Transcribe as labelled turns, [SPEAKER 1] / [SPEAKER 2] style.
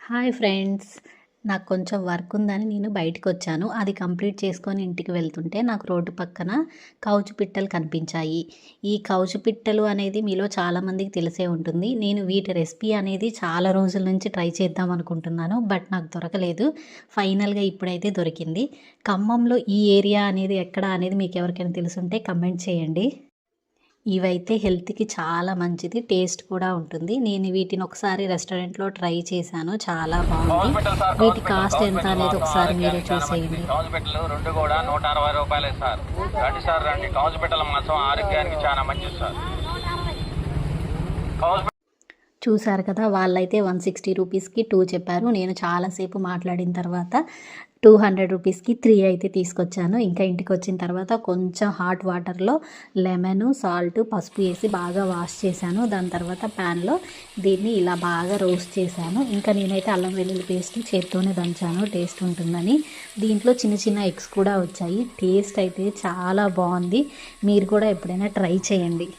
[SPEAKER 1] Hi friends. నాకు కొంచెం work ఉందని నేను బయటికొచ్చాను. అది కంప్లీట్ చేసుకొని ఇంటికి వెళ్తుంటే నాకు రోడ్డు పక్కన కౌజు పిట్టలు కనిపించాయి. ఈ కౌజు పిట్టలు అనేది మీలో చాలామందికి తెలిసే ఉంటుంది. నేను వీటి రెసిపీ అనేది చాలా రోజుల నుంచి ట్రై చేద్దాం అనుకుంటున్నాను. బట్ నాకు దొరకలేదు. ఫైనల్‌గా ఇప్పుడైతే దొరికింది. ఖమ్మంలో ఈ ఏరియా అనేది ఎక్కడ అనేది మీకు ఎవరికైనా తెలుసుంటే కమెంట్ చేయండి. ఇవైతే హెల్త్‌కి చాలా మంచిది. టేస్ట్ కూడా ఉంటుంది. నేను వీటిని ఒకసారి రెస్టారెంట్‌లో ట్రై చేశాను. చాలా బాగుంది. వీటి కాస్ట్ ఎంత అనేది ఒకసారి మీరే చూసేయండి.
[SPEAKER 2] కౌజు పిట్టలు 2 కూడా రూ. 160 సార్. రండి సార్ రండి. కౌజు పిట్టల మాంసం ఆరోగ్యానికి చాలా మంచిది సార్. కౌజు
[SPEAKER 1] చూసారు కదా! వాళ్ళైతే 160 రూపీస్‌కి 2 చెప్పారు. నేను చాలాసేపు మాట్లాడిన తర్వాత 200 రూపీస్‌కి 3 అయితే తీసుకొచ్చాను. ఇంకా ఇంటికొచ్చిన తర్వాత కొంచెం హాట్ వాటర్‌లో లెమను, సాల్ట్, పసుపు వేసి బాగా వాష్ చేశాను. దాని తర్వాత ప్యాన్‌లో దీన్ని ఇలా బాగా రోస్ట్ చేశాను. ఇంకా నేనైతే అల్లం వెల్లుల్లి పేస్ట్ చేత్తోనే దంచాను టేస్ట్ ఉంటుందని. దీంట్లో చిన్న చిన్న ఎగ్స్ కూడా వచ్చాయి. టేస్ట్ అయితే చాలా బాగుంది. మీరు కూడా ఎప్పుడైనా ట్రై చేయండి.